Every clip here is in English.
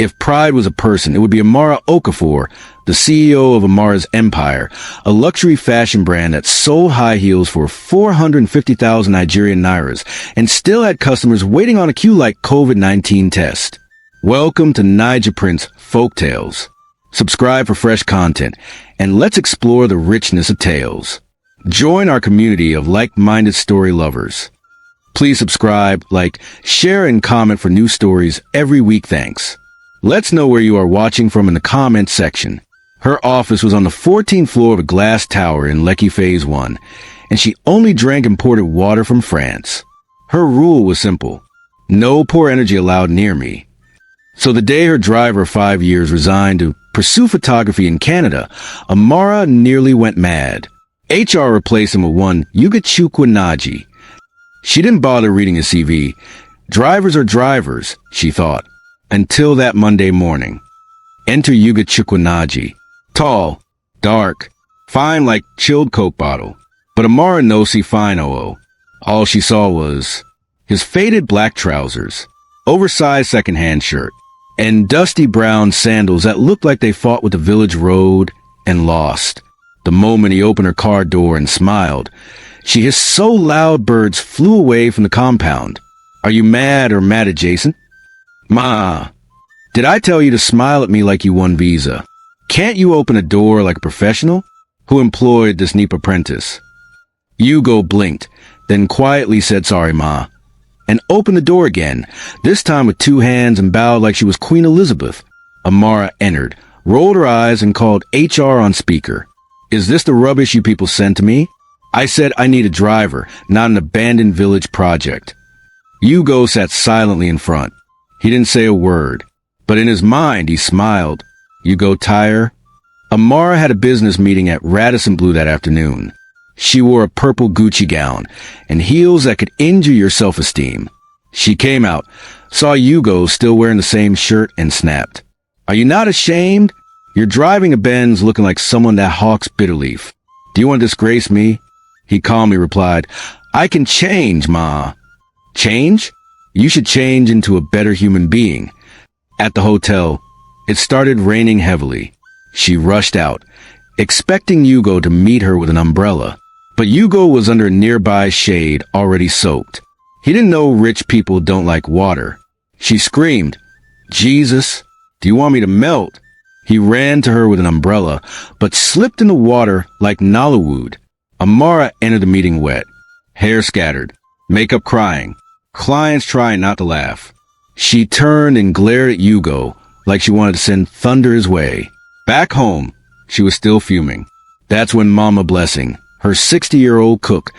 If pride was a person, it would be Amara Okafor, the CEO of Amara's Empire, a luxury fashion brand that sold high heels for 450,000 Nigerian nairas and still had customers waiting on a queue like COVID-19 test. Welcome to Niger Prince Folktales. Subscribe for fresh content, and let's explore the richness of tales. Join our community of like-minded story lovers. Please subscribe, like, share, and comment for new stories every week. Thanks. Let's know where you are watching from in the comments section. Her office was on the 14th floor of a glass tower in Lekki Phase 1, and she only drank imported water from France. Her rule was simple: no poor energy allowed near me. So the day her driver of 5 years resigned to pursue photography in Canada, Amara nearly went mad. HR replaced him with one Chukwunaji. She didn't bother reading his CV. Drivers are drivers, she thought. Until that Monday morning. Enter Chukwunaji. Tall, dark, fine like chilled Coke bottle. But Amara no see fine All she saw was his faded black trousers, oversized secondhand shirt, and dusty brown sandals that looked like they fought with the village road and lost. The moment he opened her car door and smiled, she hissed so loud birds flew away from the compound. Are you mad or mad adjacent? Ma, did I tell you to smile at me like you won visa? Can't you open a door like a professional? Who employed this neat apprentice? Hugo blinked, then quietly said sorry, Ma, and opened the door again, this time with two hands, and bowed like she was Queen Elizabeth. Amara entered, rolled her eyes, and called HR on speaker. Is this the rubbish you people sent to me? I said I need a driver, not an abandoned village project. Hugo sat silently in front. He didn't say a word, but in his mind he smiled. Hugo tire? Amara had a business meeting at Radisson Blu that afternoon. She wore a purple Gucci gown and heels that could injure your self-esteem. She came out, saw Hugo still wearing the same shirt, and snapped. Are you not ashamed? You're driving a Benz looking like someone that hawks Bitterleaf. Do you want to disgrace me? He calmly replied, I can change, Ma. Change? You should change into a better human being. At the hotel, it started raining heavily. She rushed out, expecting Hugo to meet her with an umbrella. But Hugo was under a nearby shade, already soaked. He didn't know rich people don't like water. She screamed, Jesus, do you want me to melt? He ran to her with an umbrella, but slipped in the water like Nollywood. Amara entered the meeting wet, hair scattered, makeup crying, clients trying not to laugh. She turned and glared at Hugo like she wanted to send thunder his way. Back home, she was still fuming. That's when Mama Blessing, her 60-year-old cook,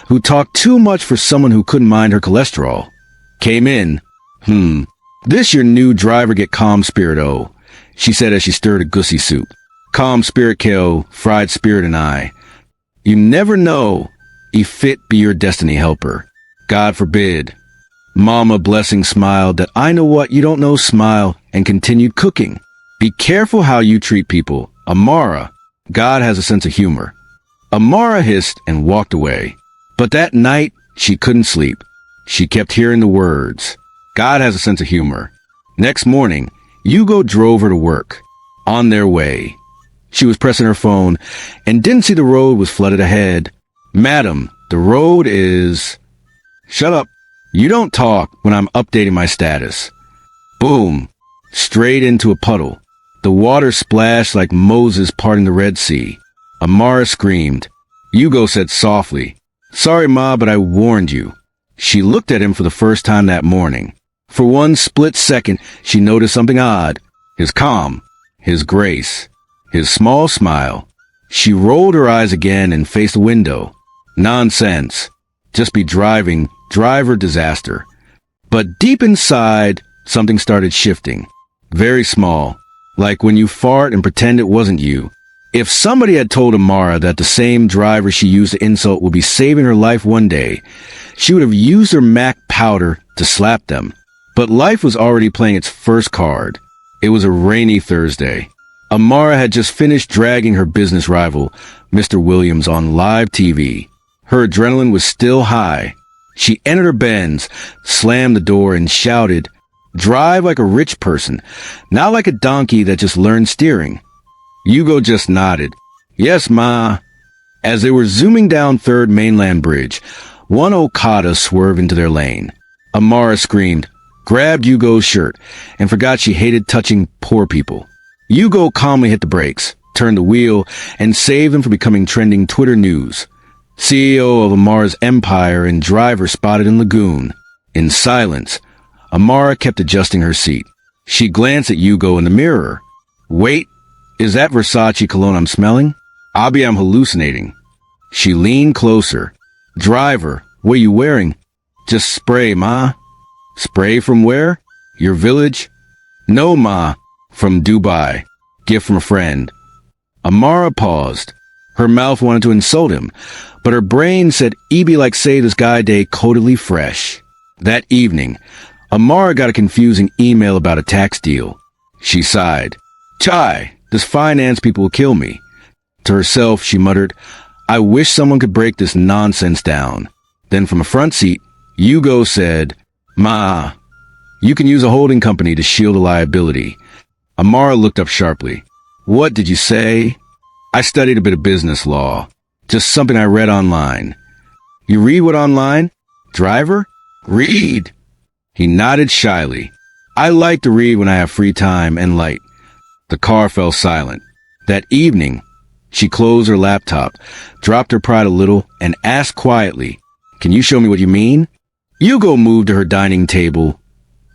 who talked too much for someone who couldn't mind her cholesterol, came in. This your new driver get calm spirit she said as she stirred a gussie soup. Calm spirit kale, fried spirit and I. You never know, if fit be your destiny helper. God forbid. Mama Blessing smiled that I know what you don't know smile and continued cooking. Be careful how you treat people. Amara, God has a sense of humor. Amara hissed and walked away. But that night, she couldn't sleep. She kept hearing the words, God has a sense of humor. Next morning, Hugo drove her to work. On their way, she was pressing her phone and didn't see the road was flooded ahead. Madam, the road is... Shut up. You don't talk when I'm updating my status. Boom. Straight into a puddle. The water splashed like Moses parting the Red Sea. Amara screamed. Hugo said softly, Sorry, Ma, but I warned you. She looked at him for the first time that morning. For one split second, she noticed something odd. His calm, his grace, his small smile. She rolled her eyes again and faced the window. Nonsense. Just be driving, driver disaster. But deep inside, something started shifting. Very small, like when you fart and pretend it wasn't you. If somebody had told Amara that the same driver she used to insult would be saving her life one day, she would have used her MAC powder to slap them. But life was already playing its first card. It was a rainy Thursday. Amara had just finished dragging her business rival, Mr. Williams, on live TV. Her adrenaline was still high. She entered her Benz, slammed the door, and shouted, Drive like a rich person, not like a donkey that just learned steering. Yugo just nodded. Yes, ma. As they were zooming down Third Mainland Bridge, one Okada swerved into their lane. Amara screamed, grabbed Yugo's shirt, and forgot she hated touching poor people. Yugo calmly hit the brakes, turned the wheel, and saved them from becoming trending Twitter news. CEO of Amara's empire and driver spotted in lagoon. In silence, Amara kept adjusting her seat. She glanced at Yugo in the mirror. Wait, is that Versace cologne I'm smelling? I'm hallucinating. She leaned closer. Driver, what are you wearing? Just spray, ma. Spray from where? Your village? No, ma. From Dubai. Gift from a friend. Amara paused. Her mouth wanted to insult him, but her brain said Eby like say this guy day codedly fresh. That evening, Amara got a confusing email about a tax deal. She sighed. Chai, this finance people will kill me. To herself, she muttered, I wish someone could break this nonsense down. Then from a front seat, Yugo said, Ma, you can use a holding company to shield a liability. Amara looked up sharply. What did you say? I studied a bit of business law. Just something I read online. You read what online? Driver? Read. He nodded shyly. I like to read when I have free time and light. The car fell silent. That evening, she closed her laptop, dropped her pride a little, and asked quietly, Can you show me what you mean? Yugo moved to her dining table,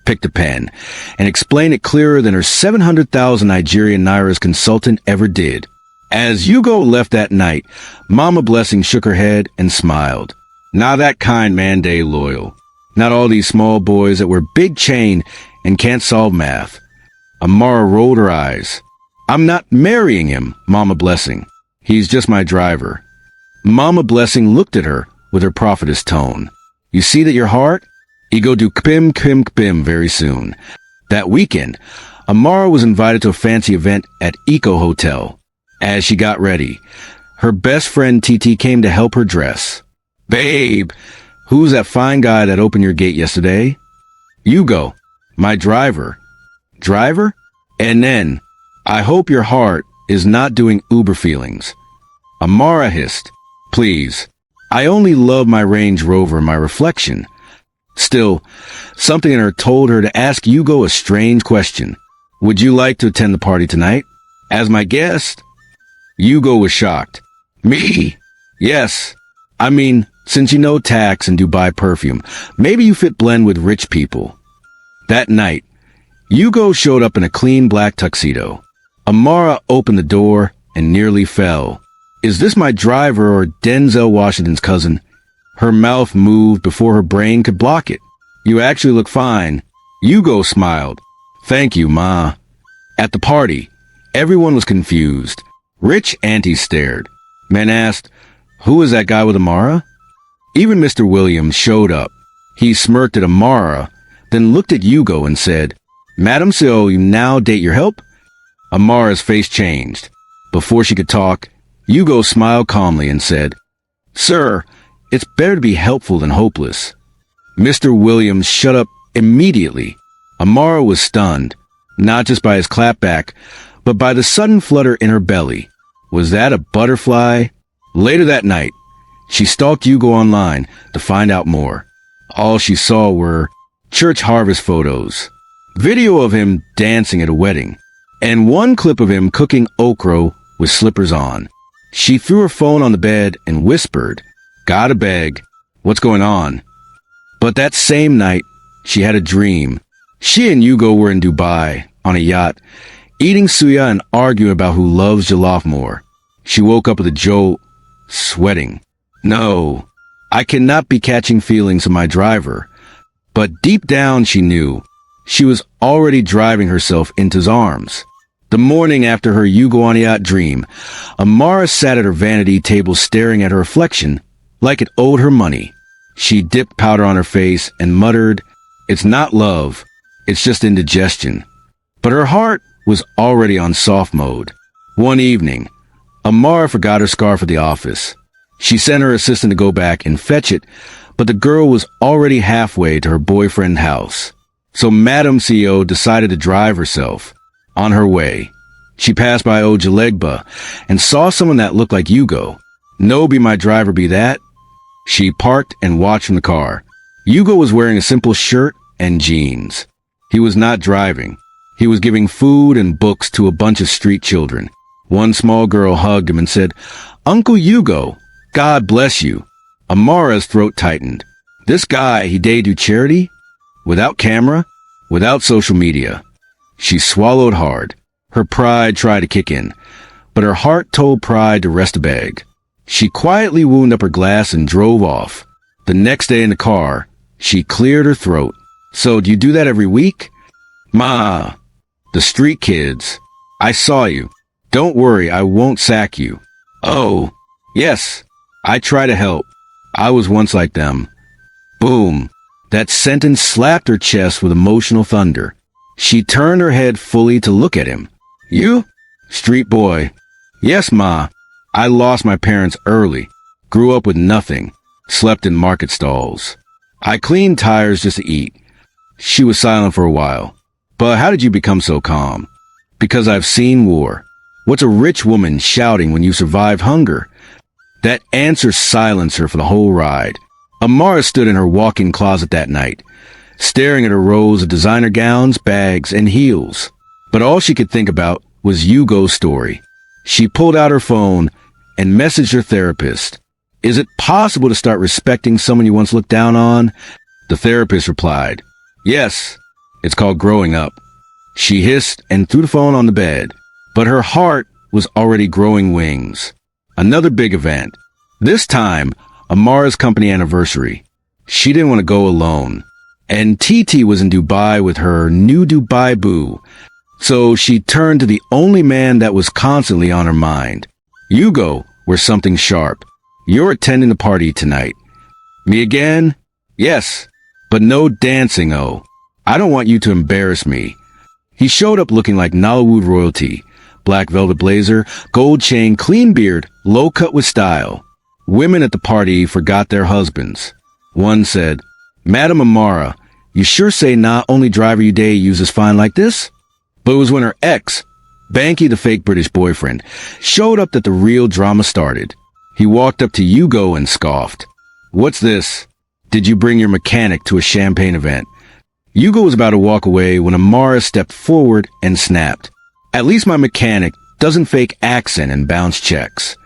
picked a pen, and explained it clearer than her 700,000 Nigerian Naira's consultant ever did. As Yugo left that night, Mama Blessing shook her head and smiled. Now that kind man day loyal. Not all these small boys that wear big chain and can't solve math. Amara rolled her eyes. I'm not marrying him, Mama Blessing. He's just my driver. Mama Blessing looked at her with her prophetess tone. You see that your heart? You go do kpim kpim kpim very soon. That weekend, Amara was invited to a fancy event at Eco Hotel. As she got ready, her best friend TT came to help her dress. Babe, who's that fine guy that opened your gate yesterday? Yugo, my driver. Driver? And then, I hope your heart is not doing Uber feelings. Amara hissed, Please, I only love my Range Rover and my reflection. Still, something in her told her to ask Yugo a strange question. Would you like to attend the party tonight? As my guest? Yugo was shocked. Me? Yes. I mean, since you know tax and Dubai perfume, maybe you fit blend with rich people. That night, Yugo showed up in a clean black tuxedo. Amara opened the door and nearly fell. Is this my driver or Denzel Washington's cousin? Her mouth moved before her brain could block it. You actually look fine. Yugo smiled. Thank you, Ma. At the party, everyone was confused. Rich aunties stared. Men asked, Who is that guy with Amara? Even Mr. Williams showed up. He smirked at Amara, then looked at Yugo and said, Madam, so you now date your help? Amara's face changed. Before she could talk, Yugo smiled calmly and said, Sir, it's better to be helpful than hopeless. Mr. Williams shut up immediately. Amara was stunned, not just by his clapback, but by the sudden flutter in her belly. Was that a butterfly? Later that night, she stalked Yugo online to find out more. All she saw were church harvest photos, video of him dancing at a wedding, and one clip of him cooking okra with slippers on. She threw her phone on the bed and whispered, Gotta beg, what's going on? But that same night, she had a dream. She and Yugo were in Dubai, on a yacht, eating suya and arguing about who loves jollof more. She woke up with a jolt, sweating. No, I cannot be catching feelings of my driver. But deep down she knew. She was already driving herself into his arms. The morning after her Yugo on a yacht dream, Amara sat at her vanity table staring at her reflection like it owed her money. She dipped powder on her face and muttered, It's not love, it's just indigestion. But her heart was already on soft mode. One evening, Amara forgot her scarf at the office. She sent her assistant to go back and fetch it, but the girl was already halfway to her boyfriend's house. So Madam CEO decided to drive herself. On her way, she passed by Ojalegba and saw someone that looked like Hugo. No, be my driver, be that. She parked and watched from the car. Hugo was wearing a simple shirt and jeans. He was not driving. He was giving food and books to a bunch of street children. One small girl hugged him and said, "Uncle Hugo, God bless you." Amara's throat tightened. This guy, he day do charity? Without camera? Without social media? She swallowed hard. Her pride tried to kick in, but her heart told pride to rest a bag. She quietly wound up her glass and drove off. The next day in the car, she cleared her throat. "So, do you do that every week?" "Ma, the street kids. I saw you. Don't worry, I won't sack you." "Oh, yes, I try to help. I was once like them." Boom. That sentence slapped her chest with emotional thunder. She turned her head fully to look at him. "You? Street boy." "Yes, Ma. I lost my parents early. Grew up with nothing. Slept in market stalls. I cleaned tires just to eat." She was silent for a while. "But how did you become so calm?" "Because I've seen war. What's a rich woman shouting when you survive hunger?" That answer silenced her for the whole ride. Amara stood in her walk-in closet that night, staring at her rows of designer gowns, bags, and heels. But all she could think about was Hugo's story. She pulled out her phone and messaged her therapist. "Is it possible to start respecting someone you once looked down on?" The therapist replied, "Yes, it's called growing up." She hissed and threw the phone on the bed, but her heart was already growing wings. Another big event. This time, Amara's company anniversary. She didn't want to go alone. And TT was in Dubai with her new Dubai boo. So she turned to the only man that was constantly on her mind. "Hugo, we're something sharp. You're attending the party tonight." "Me again?" "Yes, but no dancing, oh. I don't want you to embarrass me." He showed up looking like Nollywood royalty. Black velvet blazer, gold chain, clean beard, low cut with style. Women at the party forgot their husbands. One said, "Madam Amara, you sure say not only driver you day uses fine like this?" But it was when her ex, Banky the fake British boyfriend, showed up that the real drama started. He walked up to Hugo and scoffed. "What's this? Did you bring your mechanic to a champagne event?" Hugo was about to walk away when Amara stepped forward and snapped. "At least my mechanic doesn't fake accent and bounce checks."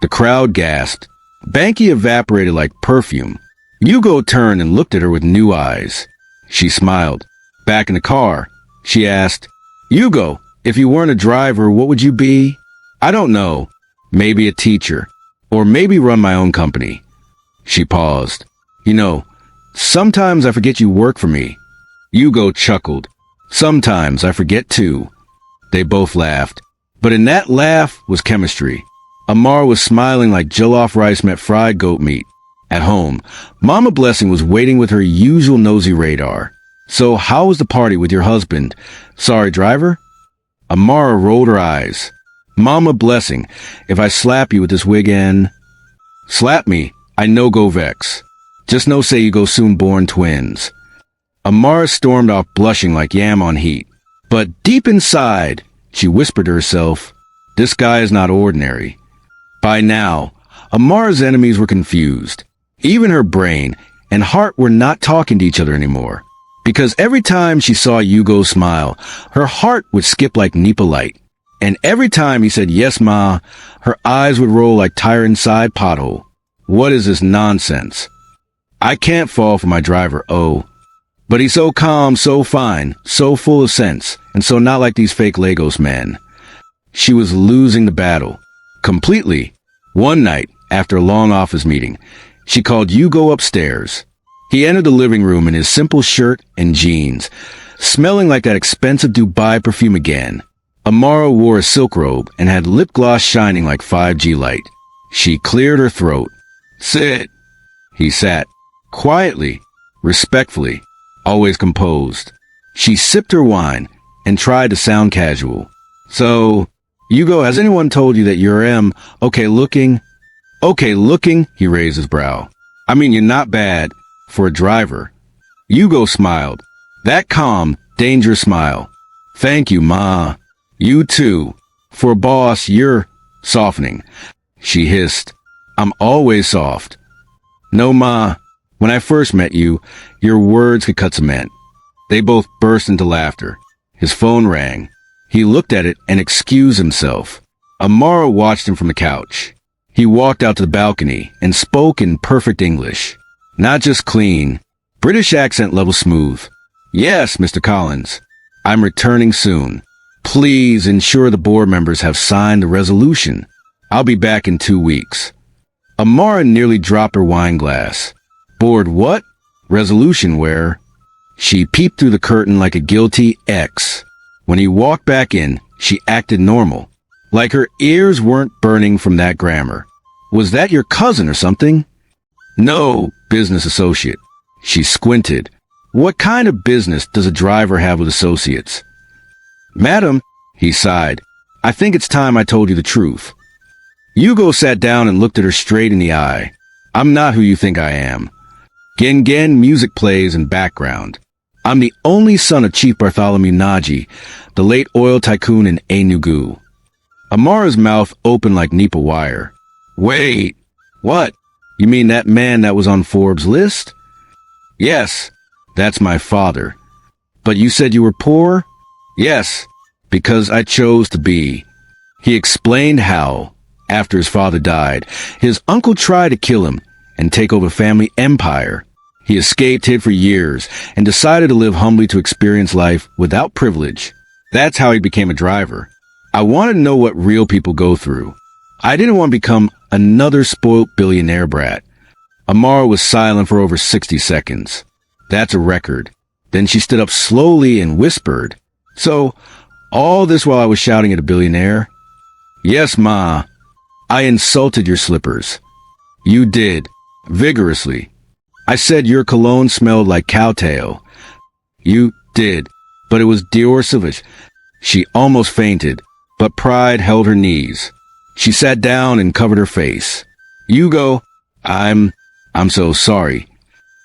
The crowd gasped. Banky evaporated like perfume. Hugo turned and looked at her with new eyes. She smiled. Back in the car, she asked, "Hugo, if you weren't a driver, what would you be?" "I don't know. Maybe a teacher. Or maybe run my own company." She paused. "You know, sometimes I forget you work for me." Hugo chuckled. "Sometimes I forget too." They both laughed. But in that laugh was chemistry. Amara was smiling like jollof rice met fried goat meat. At home, Mama Blessing was waiting with her usual nosy radar. "So how was the party with your husband? Sorry, driver?" Amara rolled her eyes. "Mama Blessing, if I slap you with this wig and..." "Slap me, I no go vex. Just no say you go soon born twins." Amara stormed off blushing like yam on heat. But deep inside, she whispered to herself, "This guy is not ordinary." By now, Amara's enemies were confused. Even her brain and heart were not talking to each other anymore. Because every time she saw Hugo smile, her heart would skip like Nipa light. And every time he said, "Yes, ma," her eyes would roll like tire inside pothole. What is this nonsense? I can't fall for my driver, oh. But he's so calm, so fine, so full of sense, and so not like these fake Lagos men. She was losing the battle. Completely. One night, after a long office meeting, she called Hugo upstairs. He entered the living room in his simple shirt and jeans, smelling like that expensive Dubai perfume again. Amara wore a silk robe and had lip gloss shining like 5G light. She cleared her throat. "Sit." He sat, quietly, respectfully, always composed. She sipped her wine and tried to sound casual. "So, Hugo, has anyone told you that you're okay looking?" "Okay looking?" He raised his brow. "I mean, you're not bad for a driver." Hugo smiled. That calm, dangerous smile. Thank you, Ma. You too. For a boss, you're softening. She hissed. I'm always soft. No, Ma. When I first met you, your words could cut cement. They both burst into laughter. His phone rang. He looked at it and excused himself. Amara watched him from the couch. He walked out to the balcony and spoke in perfect English. Not just clean. British accent level smooth. Yes, Mr. Collins. I'm returning soon. Please ensure the board members have signed the resolution. I'll be back in 2 weeks. Amara nearly dropped her wine glass. Board what? Resolution where? She peeped through the curtain like a guilty ex. When he walked back in, she acted normal. Like her ears weren't burning from that grammar. Was that your cousin or something? No, business associate. She squinted. What kind of business does a driver have with associates? Madam, he sighed, I think it's time I told you the truth. Hugo sat down and looked at her straight in the eye. I'm not who you think I am. Gen music plays in background. I'm the only son of Chief Bartholomew Naji, the late oil tycoon in Enugu. Amara's mouth opened like Nipa wire. Wait, what? You mean that man that was on Forbes' list? Yes, that's my father. But you said you were poor? Yes, because I chose to be. He explained how, after his father died, his uncle tried to kill him and take over family empire. He escaped, hid for years, and decided to live humbly to experience life without privilege. That's how he became a driver. I wanted to know what real people go through. I didn't want to become another spoilt billionaire brat. Amara was silent for over 60 seconds. That's a record. Then she stood up slowly and whispered, So, all this while I was shouting at a billionaire? Yes, Ma. I insulted your slippers. You did. Vigorously. I said your cologne smelled like cowtail. You did. But it was Dior Sauvage. She almost fainted, but pride held her knees. She sat down and covered her face. Hugo, I'm so sorry.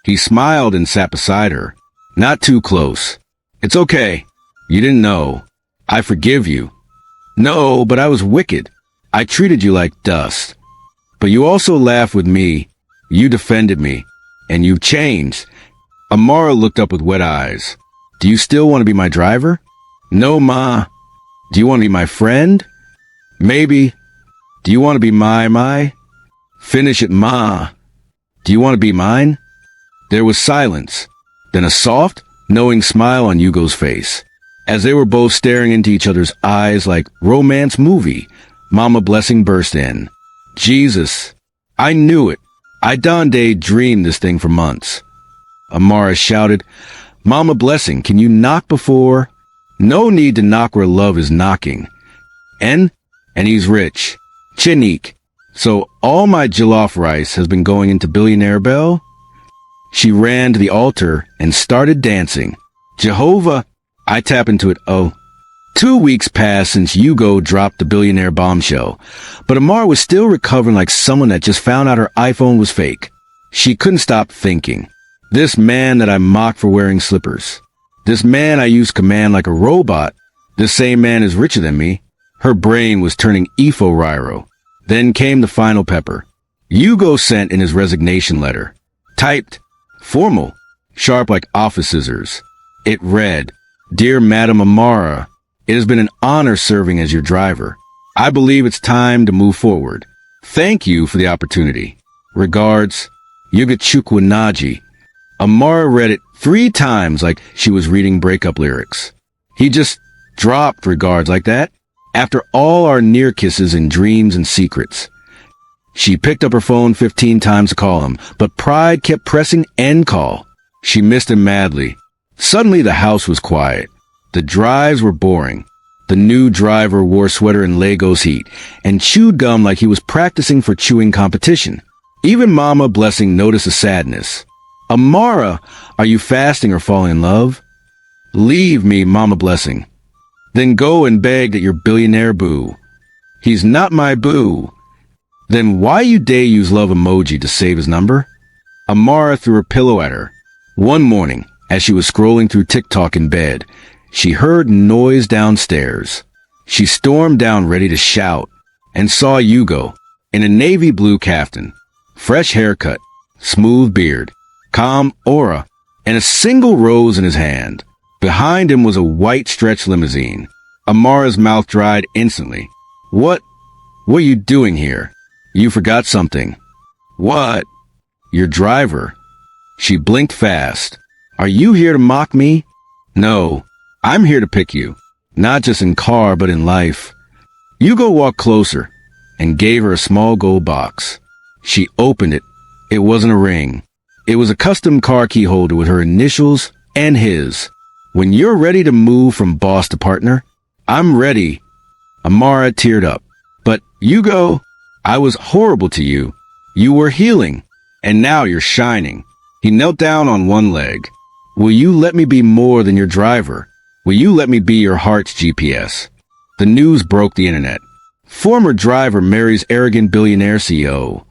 He smiled and sat beside her. Not too close. It's okay. You didn't know. I forgive you. No, but I was wicked. I treated you like dust. But you also laughed with me. You defended me. And you've changed. Amara looked up with wet eyes. Do you still want to be my driver? No, Ma. Do you want to be my friend? Maybe. Do you want to be my? Finish it, Ma. Do you want to be mine? There was silence. Then a soft, knowing smile on Hugo's face. As they were both staring into each other's eyes like romance movie, Mama Blessing burst in. Jesus. I knew it. I Donde dreamed this thing for months. Amara shouted, Mama Blessing, can you knock before? No need to knock where love is knocking. And he's rich. Chinique. So all my jollof rice has been going into Billionaire Bell? She ran to the altar and started dancing. Jehovah, I tap into it. 2 weeks passed since Hugo dropped the billionaire bombshell, but Amara was still recovering like someone that just found out her iPhone was fake. She couldn't stop thinking. This man that I mocked for wearing slippers. This man I used to command like a robot. This same man is richer than me. Her brain was turning Ifo-Riro. Then came the final pepper. Hugo sent in his resignation letter. Typed, formal, sharp like office scissors. It read, Dear Madam Amara, it has been an honor serving as your driver. I believe it's time to move forward. Thank you for the opportunity. Regards, Yugachukwu Naji. Amara read it 3 times like she was reading breakup lyrics. He just dropped regards like that, after all our near kisses and dreams and secrets. She picked up her phone 15 times to call him, but pride kept pressing end call. She missed him madly. Suddenly the house was quiet. The drives were boring. The new driver wore sweater in Lagos heat and chewed gum like he was practicing for chewing competition. Even Mama Blessing noticed the sadness. Amara, are you fasting or falling in love? Leave me, Mama Blessing. Then go and beg at your billionaire boo. He's not my boo. Then why you day use love emoji to save his number? Amara threw her pillow at her. One morning, As she was scrolling through TikTok in bed, she heard noise downstairs. She stormed down ready to shout and saw Hugo in a navy blue kaftan, fresh haircut, smooth beard, calm aura, and a single rose in his hand. Behind him was a white stretch limousine. Amara's mouth dried instantly. What are you doing here? You forgot something. What? Your driver. She blinked fast. Are you here to mock me? No, I'm here to pick you. Not just in car, but in life. Hugo walked closer and gave her a small gold box. She opened it. It wasn't a ring. It was a custom car key holder with her initials and his. When you're ready to move from boss to partner, I'm ready. Amara teared up. But Hugo, I was horrible to you. You were healing, and now you're shining. He knelt down on one leg. Will you let me be more than your driver? Will you let me be your heart's GPS? The news broke the internet. Former driver marries arrogant billionaire CEO.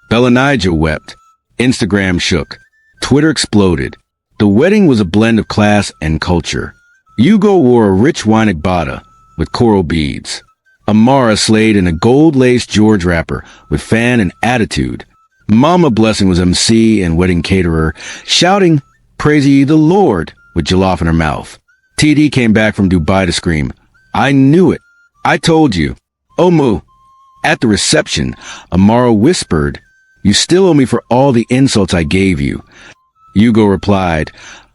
Bellanaija wept. Instagram shook. Twitter exploded. The wedding was a blend of class and culture. Hugo wore a rich Bata with coral beads. Amara slayed in a gold-laced George wrapper with fan and attitude. Mama Blessing was MC and wedding caterer, shouting, "Praise ye the Lord," with jollof in her mouth. TD came back from Dubai to scream, "I knew it. I told you." Omu. At the reception, Amara whispered, "You still owe me for all the insults I gave you." Hugo replied,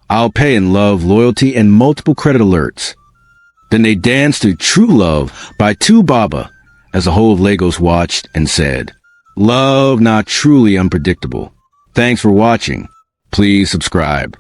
"I'll pay in love, loyalty, and multiple credit alerts." Then they danced to True Love by Tu Baba as the whole of Lagos watched and said, "Love not truly unpredictable." Thanks for watching. Please subscribe.